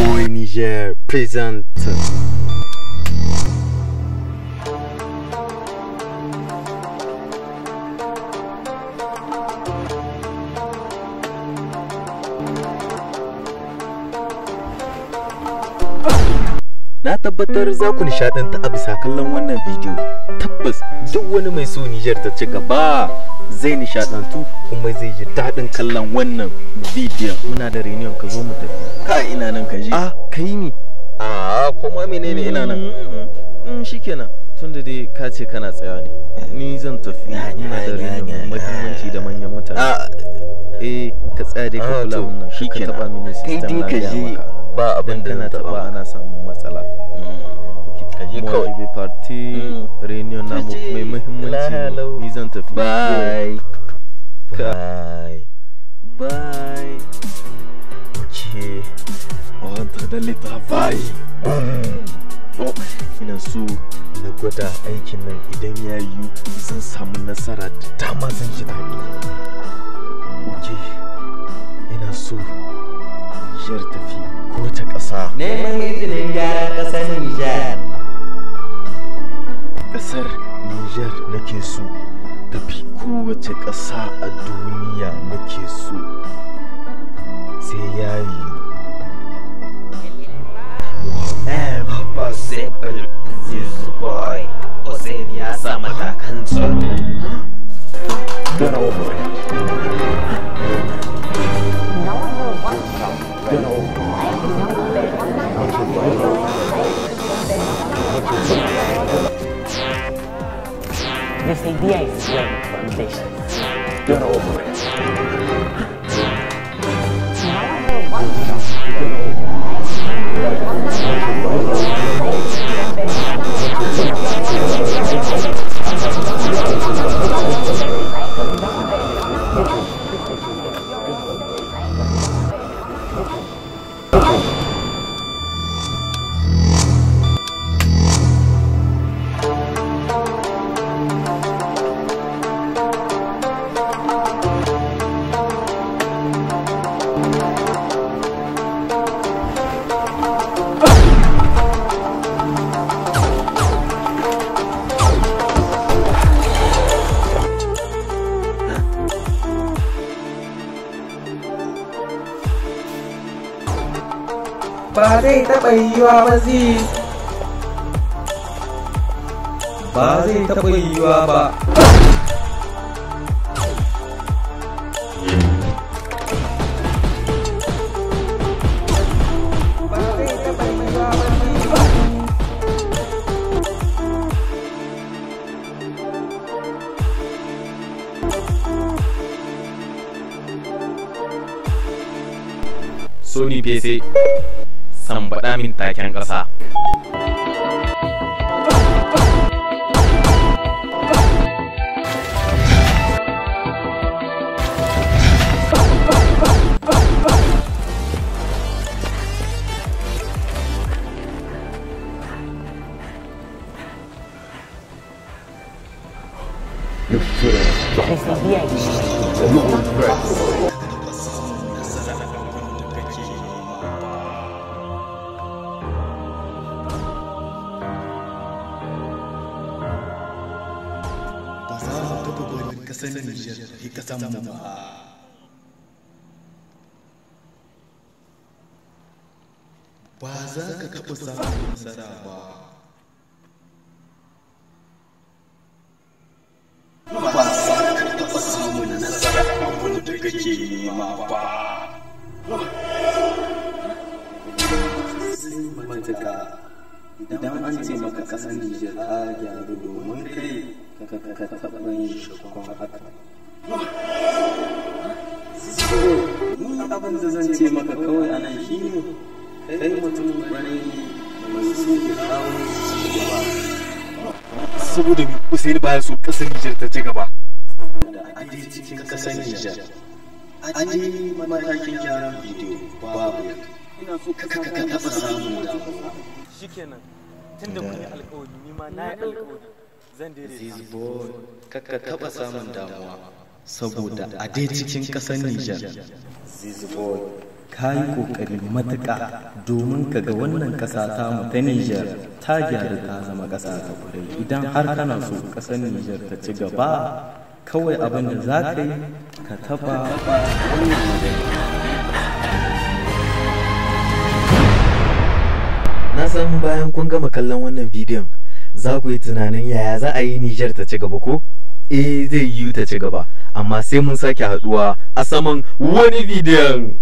boy Niger present. Na tabbatar za ku nishaɗanta a bisa kallon wannan bidiyo. Tabbas duk wani mai so Niger ta ci gaba zai nishaɗantu kuma zai ji daɗin kallon wannan bidiyon. Muna da reunion, ka zo mu tafi. Ka ina nan ka je. Ah, kai ni. Ah, kuma menene ina nan? Shikenan. Tunda dai ka ce kana tsaya ne. Ni zan tafi. Ina da reunion muhimmanci da manyan mutane. Ka tsaya dai ka kula mun nan. Ka taba mini system na ya maka. Ba abin da na taba ana samun matsala. Kaje kawai bi party reunion namu mai muhimmanci. Ni zan tafi. Bye. Bye. Bye. Ok. On rentre dans le travail. Ina so na gwada aikin nan, idan ya yiwu zan samu nasara da dama, zan ji daɗi. Ok. Ina so Niger tafi ko ta ƙasa. Neman izinin gyara ƙasar Niger. Ƙasar Niger nake so tafi kowace ƙasa a duniya nake so. Sai ya yiwu. Impossible, this boy. Hussein ya sa matakan tsaro. Get over it. No one will want to. Get over it. This idea is way too ambitious. Get over it. No one will want to. Get over it. Ba zai taɓa yiwuwa ba Ziz. Ba zai taɓa yiwuwa ba. Ba zai taɓa yiwuwa ba Ziz. Sony PC. Sambaɗa min taken ƙasa. Ba za ka taɓa samun nasara ba. Ba za ka taɓa samun nasara a wani da kake nema ba. Matuka, idan an ce maka ƙasar Niger ta gyaru domin kai ka taɓa yin shakon haka. Ni abin da zan ce maka kawai a nan shi ne, kai mutum bane mai so ya kawo cigaba. Saboda Hussein baya so ƙasar Niger ta ci gaba. Da aje cikin ƙasar Niger, aje matakin gyaran bidiyo babu. Ina so ka taɓa samun damuwa. Shikenan, tunda kun yi alƙawari, ni ma na yi alƙawari. Zan daidaita. This boy, ka taɓa samun damuwa. Saboda a dai cikin ƙasar Niger. This boy, ka yi ƙoƙari matuƙa domin ka ga wannan ƙasa tamu ta Nijar ta gyaru ta zama ƙasa ta ƙwarai. Idan har kana so ƙasar Nijar ta ci gaba, kawai abin da za ka yi ka taɓa wannan magana. Na san bayan kun gama kallon wannan bidiyon za ku yi tunanin yaya za a yi Nijar ta ci gaba ko? Zai yi ta ci gaba, amma sai mun sake haɗuwa a saman wani bidiyon.